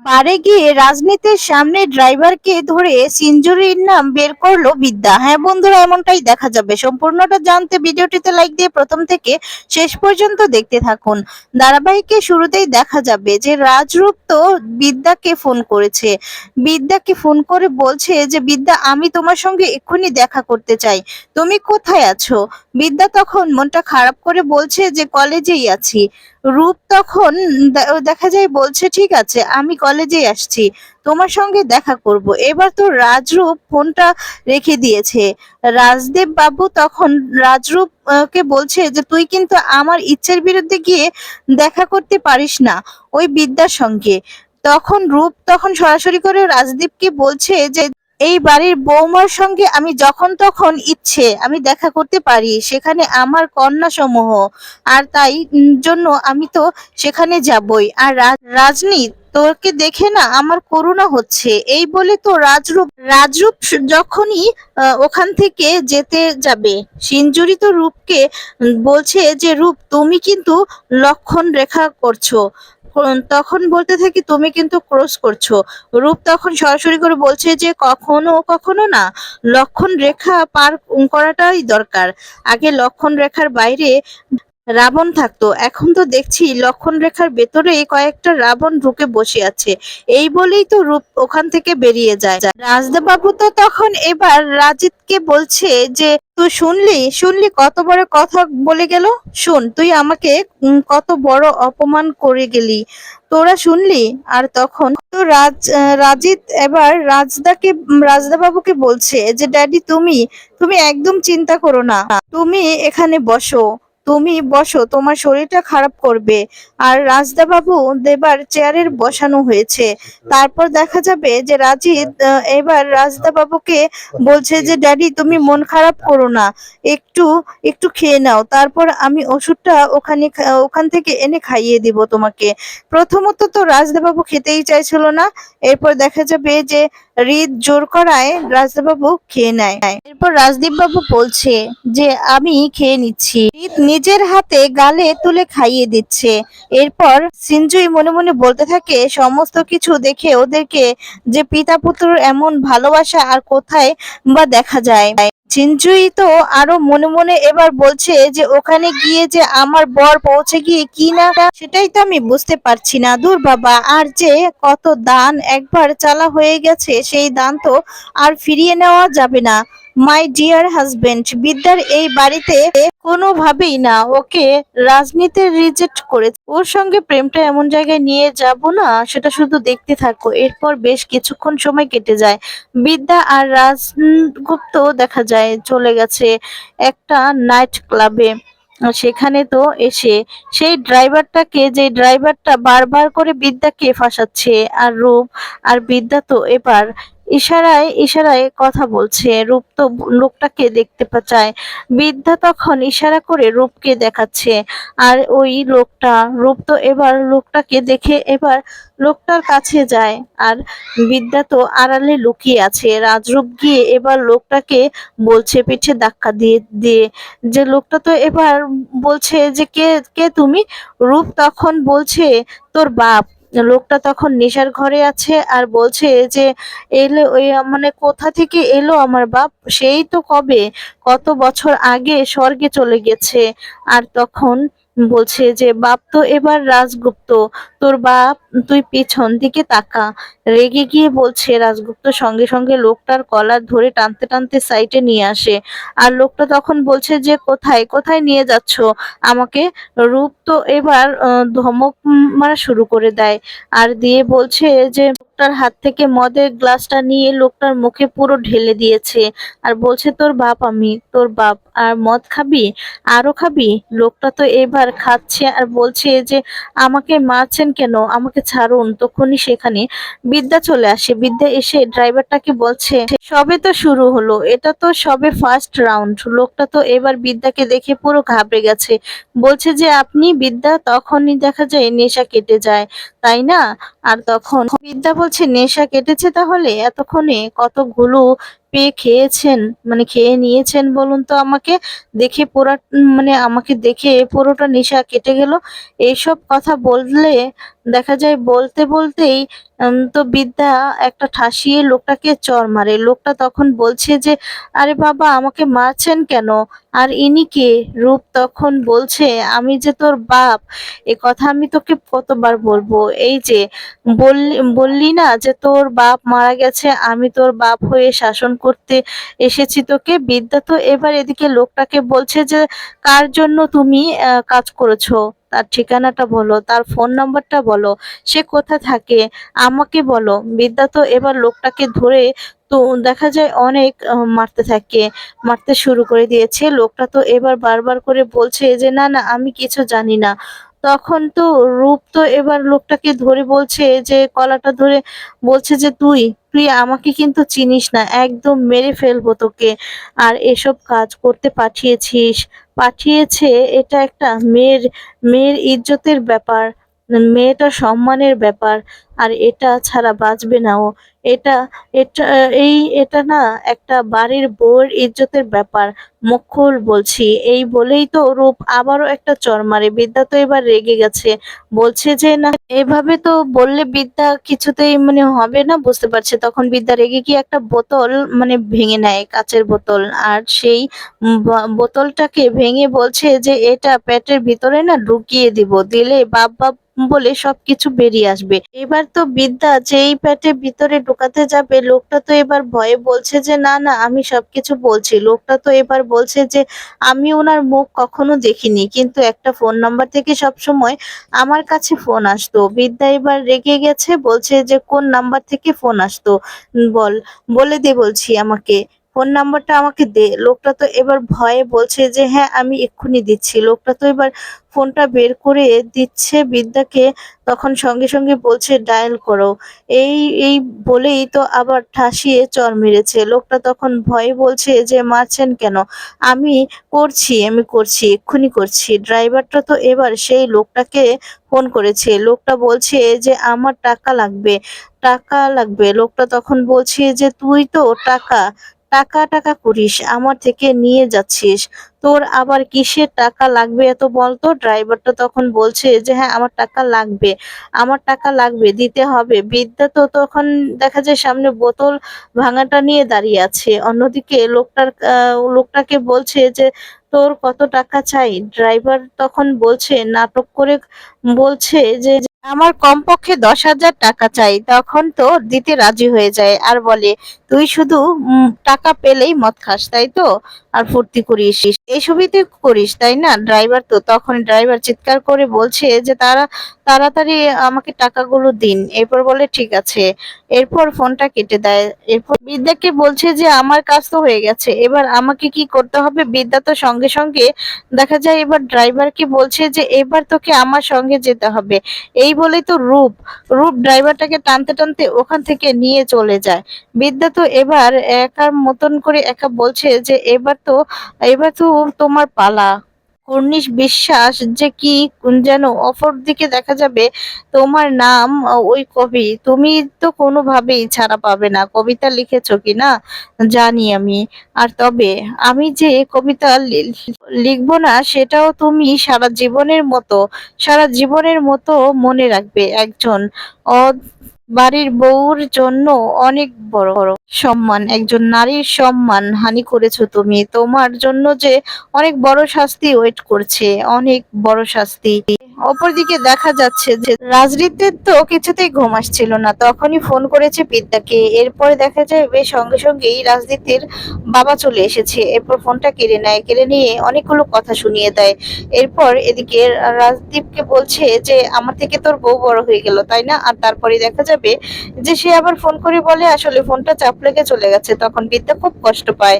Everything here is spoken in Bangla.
বারে গিয়ে রাজনীতির সামনে ড্রাইভারকে ধরে সিনজুরির নাম বের করলো বিদ্যা। হ্যাঁ বন্ধুরা, এমনটাই দেখা যাবে। সম্পূর্ণটা জানতে ভিডিওটিতে লাইক দিয়ে প্রথম থেকে শেষ পর্যন্ত দেখতে থাকুন। ধারাবাহিকে শুরুতেই দেখা যাবে যে রাজরূপ তো বিদ্যাকে ফোন করেছে। বিদ্যাকে ফোন করে বলছে যে বিদ্যা, আমি তোমার সঙ্গে এক্ষুনি দেখা করতে চাই, তুমি কোথায় আছো? বিদ্যা তখন মনটা খারাপ করে বলছে যে কলেজেই আছি। রূপ তখন দেখা যায় বলছে ঠিক আছে, আমি কলেজেই আসছি, তোমার সঙ্গে দেখা করব। এবার তো রাজরূপ ফোনটা রেখে দিয়েছে। রাজদেব বাবু তখন রাজরূপ কে বলছে যে তুই কিন্তু আমার ইচ্ছের বিরুদ্ধে গিয়ে দেখা করতে পারিস না ওই বিদ্যার সঙ্গে। তখন রূপ তখন সরাসরি করে রাজদীপকে বলছে যে এই বাড়ির বৌমার সঙ্গে আমি যখন তখন ইচ্ছে আমি দেখা করতে পারি, সেখানে আমার কন্যা সমূহ, আর তাই জন্য আমি তো সেখানে যাবই। আর রাজনীত তোকে দেখে না আমার করুণা হচ্ছে, এই বলে তো রাজরূপ যখনই ওখান থেকে যেতে যাবে, সিঞ্জুরি তো রূপকে বলছে যে রূপ তুমি কিন্তু লক্ষণ রেখা করছো। তখন বলতে থাকি তুমি কিন্তু ক্রস করছো। রূপ তখন সরাসরি করে বলছে যে কখনো কখনো না, লক্ষণ রেখা পার করাটাই দরকার। আগে লক্ষণ রেখার বাইরে রাবণ থাকতো, এখন তো দেখছি লক্ষণ রেখার ভেতরেই কয়েকটা রাবণ ঢুকে বসে আছে। এই বলেই তো রূপ ওখান থেকে বেরিয়ে যায়। রাজদেব বাবু তো তখন এবার রাজিতকে বলছে যে তুই শুনলি শুনলি কত বড় কথা বলে গেল, শোন তুই আমাকে কত বড় অপমান করে গেলি, তোরা শুনলি? আর তখন তো রাজিত এবার রাজদা বাবুকে বলছে যে ড্যাডি, তুমি তুমি একদম চিন্তা করো না, তুমি এখানে বসো, তুমি বসো, তোমার শরীরটা খারাপ করবে। আর রাজদা বাবু এবার চেয়ারের বসানো হয়েছে। তারপর দেখা যাবে যে রাজিত এবার রাজদা বাবুকে বলছে যে ড্যাডি, তুমি মন খারাপ করো না, একটু একটু খেয়ে নাও, তারপর আমি ওষুধটা ওখান থেকে এনে খাইয়ে দিব তোমাকে। প্রথমত তো রাজদা বাবু খেতেই চাইছিল না, এরপর দেখা যাবে যে হৃদ জোর করায় রাজদা বাবু খেয়ে নেয়। এরপর রাজদীপ বাবু বলছে যে আমি খেয়ে নিচ্ছি। হৃদ নিজের হাতে গালে তুলে খাইয়ে দিচ্ছে। এরপর সিঞ্জুই মনে মনে বলতে থাকে সমস্ত কিছু দেখে ওদেরকে যে পিতা পুত্রর এমন ভালোবাসা আর কোথায় বা দেখা যায়। সিঞ্জুই তো আরো মনে মনে এবার বলছে যে ওখানে গিয়ে যে আমার বর পৌঁছে গিয়ে কি না সেটাই তো আমি বুঝতে পারছি না। দূর বাবা, আর যে কত দান একবার চালা হয়ে গেছে, সেই দান তো আর ফিরিয়ে নেওয়া যাবে না। মাই ডিয়ার হাজবেন্ড, বিদ্যার এই বাড়িতে কোনোভাবেই না, ওকে রাজনীতি রিজেক্ট করেছে, ওর সঙ্গে প্রেমটা এমন জায়গায় নিয়ে যাব না, সেটা শুধু দেখতে থাকো। এরপর বেশ কিছুক্ষণ সময় কেটে যায়। বিদ্যা আর রাজগুপ্ত দেখা যায় চলে গেছে একটা নাইট ক্লাবে। সেখানে তো এসে সেই ড্রাইভারটাকে, যে ড্রাইভারটা বারবার করে বিদ্যাকে ফাঁসাচ্ছে, আর রূপ আর বিদ্যা তো এবার ইশারায় ইশারায় কথা বলছে। রূপ তো লোকটাকে দেখতে চায়, বিদ্যা তখন ইশারা করে রূপকে দেখাচ্ছে। আর ওই লোকটা, রূপ তো এবার লোকটাকে দেখে এবার লোকটার কাছে যায়। আর বিদ্যা তো আড়ালে লুকিয়ে আছে। রাজরূপ গিয়ে এবার লোকটাকে বলছে পিঠে ধাক্কা দিয়ে দিয়ে যে লোকটা তো এবার বলছে যে কে কে তুমি? রূপ তখন বলছে তোর বাপ। লোকটা তখন নেশার ঘরে আছে আর বলছে যে এলে ওই মানে কোথা থেকে এলো আমার বাপ, সেই তো কবে কত বছর আগে স্বর্গে চলে গেছে। আর তখন বলছে যে বাপ তো এবার রাজগুপ্ত, তোর বাপ, তুই পিছন দিকে তাকা। রেগে গিয়ে বলছে রাজগুপ্ত সঙ্গে সঙ্গে লোকটার কলার ধরে টানতে টানতে সাইডে নিয়ে আসে। আর লোকটা তখন বলছে যে কোথায় কোথায় নিয়ে যাচ্ছ আমাকে? রূপ তো এবার ধমক মারা শুরু করে দেয়, আর দিয়ে বলছে যে লোকটার হাত থেকে মদের গ্লাসটা নিয়ে লোকটার মুখে পুরো ঢেলে দিয়েছে। আর বলছে তোর বাপ, আমি তোর বাপ, আর মদ খাবি, আরো খাবি? লোকটা তো এবার খাচ্ছে আর বলছে যে আমাকে মারছেন কেন, আমাকে ছাড়ুন। তখনই সেখানে বিদ্যা চলে আসে। বিদ্যা এসে ড্রাইভারটাকে বলছে সবে তো শুরু হলো, এটা তো সবে ফার্স্ট রাউন্ড। লোকটা তো এবার বিদ্যাকে দেখে পুরো ঘাবড়ে গেছে, বলছে যে আপনি? বিদ্যা তখনই দেখা যায় নেশা কেটে যায়, তাই না? আর তখন বিদ্যা বলছে নেশা কেটেছে, তাহলে এতক্ষণে কতগুলো পেয়ে খেয়েছেন, মানে খেয়ে নিয়েছেন বলুন তো আমাকে? দেখে মানে আমাকে দেখে পুরোটা নেশা কেটে গেল। এইসব কথা বললে দেখা যায় বলতে বলতেই তো বিদ্যা একটা ঠাসিয়ে লোকটাকে চড় মারে। লোকটা তখন বলছে যে, "আরে বাবা আমাকে মারছেন কেন? আর ইনি কে?" রূপ তখন বলছে, "আমি যে তোর বাপ, এ কথা আমি তোকে কতবার বলবো? এই যে বললি না যে তোর বাপ মারা গেছে, আমি তোর বাপ হয়ে শাসন করতে এসেছি তোকে।" বিদ্যা তো এবার এদিকে লোকটাকে বলছে যে, "কার জন্য তুমি কাজ করেছো? তার ঠিকানাটা বলো, তার ফোন নাম্বারটা বলো, সে কোথায় থাকে আমাকে বলো।" বিদ্যা তো এবার লোকটাকে ধরে তো দেখা যায় অনেক মারতে থাকে, মারতে শুরু করে দিয়েছে। লোকটা তো এবার বারবার করে বলছে যে, "না, না আমি কিছু জানি না।" তখন তো রূপ তো এবার লোকটাকে ধরে বলছে যে গলাটা ধরে বলছে যে, "তুই আমাকে কিন্তু চিনিস না। একদম মেরে ফেলবো তোকে। আর এসব কাজ করতে পাঠিয়েছে এটা একটা মেয়ের ইজ্জতের ব্যাপার, মেয়েটার সম্মানের ব্যাপার। আর এটা ছাড়া বাঁচবে না ও। এটা এটা এটা না একটা বাড়ির বউয়ের ইজ্জতের ব্যাপার। মুখ খুল বলছি।" এই বলেই তো রূপ আবারও একটা চড় মারে। বিদ্যা তো এবার রেগে গেছে। বলছে যে, "না এভাবে তো বললে বিদ্যা কিছুতেই মানে হবে না।" বুঝতে পারছে তখন বিদ্যা রেগে গিয়ে একটা বোতল মানে ভেঙে নেয়, কাঁচের বোতল। আর সেই বোতলটাকে ভেঙে বলছে যে, "এটা পেটের ভিতরে না ঢুকিয়ে দিব। দিলে বাপ বাপ বলে সবকিছু বেরিয়ে আসবে।" এবার তো বিদ্যা যেই পেটের ভিতরে ঢোকাতে যাবে লোকটা তো এবার ভয়ে বলছে যে, "না, না আমি সবকিছু বলছি।" লোকটা তো এবার বলছে যে, "আমি উনার মুখ কখনো দেখিনি। কিন্তু একটা ফোন নাম্বার থেকে সবসময় আমার কাছে ফোন আসতো।" বিদ্যা এবার রেগে গেছে, বলছে যে, "কোন নাম্বার থেকে ফোন আসতো? বল, বলে দে বলছি আমাকে। ফোন নাম্বারটা আমাকে দে।" লোকটা তো এবার ভয়ে বলছে যে, "হ্যাঁ, আমি এক্ষুনি দিচ্ছি।" লোকটা তো এবার ফোনটা বের করে দিচ্ছে বিদ্যাকে, তখন সঙ্গে, সঙ্গে বলছে, "ডায়াল করো।" এই এই বলেই তো আবার ঠাসিয়ে চড় মেরেছে। লোকটা তখন ভয়ে বলছে যে, "মারছেন কেন?" আমি করছি, এক্ষুনি করছি।" ড্রাইভারটা তো এবার সেই লোকটাকে ফোন করেছে। লোকটা বলছে যে, "আমার টাকা লাগবে।" লোকটা তখন বলছে যে, "তুই তো টাকা করিস, আমার থেকে নিয়ে যাচ্ছিস। তোর আবার কিসের টাকা লাগবে এত বলতো?" ড্রাইভারটা তখন বলছে যে, "হ্যাঁ, আমার টাকা লাগবে, দিতে হবে।" বিদ্যা তো তখন দেখা যায় সামনে বোতল ভাঙাটা নিয়ে দাঁড়িয়ে আছে। অন্যদিকে লোকটাকে বলছে যে, "তোর কত টাকা চাই?" ড্রাইভার তখন বলছে, নাটক করে বলছে যে, "আমার কমপক্ষে 10,000 টাকা চাই।" তখন তো দিতে রাজি হয়ে যায় আর বলে, "তুই শুধু টাকা পেলেই মদ খাস, তাই তো? আর ফুর্তি করিস, এসবই তুই করিস, তাই না?" ড্রাইভার চিৎকার করে বলছে যে, তাড়াতাড়ি আমাকে টাকাগুলো দিন।" এরপর বলে, "ঠিক আছে।" এরপর ফোনটা কেটে দেয়। এরপর বিদ্যাকে বলছে যে, "আমার কাজ তো হয়ে গেছে। এবার আমাকে কি করতে হবে?" বিদ্যা তো সঙ্গে, সঙ্গে দেখা যায় এবার ড্রাইভারকে বলছে যে, "এবার তোকে আমার সঙ্গে যেতে হবে।" এই বলেই তো রূপ ড্রাইভারটাকে টানতে, টানতে ওখান থেকে নিয়ে চলে যায়। বিদ্যা তো এবার একার মতন করে একা বলছে যে, এবার তো তোমার পালা।" কর্নিশ বিশ্বাস যে কি যেন অপরদিকে দেখা যাবে তোমার নাম ওই কবি। তুমি তো কোনোভাবেই ছাড়া পাবে না। কবিতা লিখেছো কিনা জানি আমি। আর তবে আমি যে কবিতা লিখবো না সেটাও তুমি সারা জীবনের মতো মনে রাখবে। একজন অ- বাড়ির বউর জন্য অনেক বড় সম্মান, একজন নারীর সম্মান হানি করেছো তুমি। তোমার জন্য যে অনেক বড় শাস্তি ওয়েট করছে, অনেক বড় শাস্তি। অপরদিকে দেখা যাচ্ছে যে রাজনীতির তো কিছুতেই ঘুম আসছিল না, তখনই ফোন করেছে বিদ্যাকে। এরপরে দেখা যায় বেশ সঙ্গে সঙ্গেই রাজনীতির বাবা চলে এসেছে। এরপর ফোনটা কেড়ে নেয়, কেড়ে নিয়ে অনেকগুলো কথা শুনিয়ে দেয়। এরপর এদিকে রাজদীপকে বলছে যে, "আমার থেকে তোর বউ বড় হয়ে গেল, তাই না?" আর তারপরে দেখা যাবে যে সে আবার ফোন করে বলে আসলে ফোনটা চাপ লেগে চলে গেছে। তখন বিদ্যা খুব কষ্ট পায়।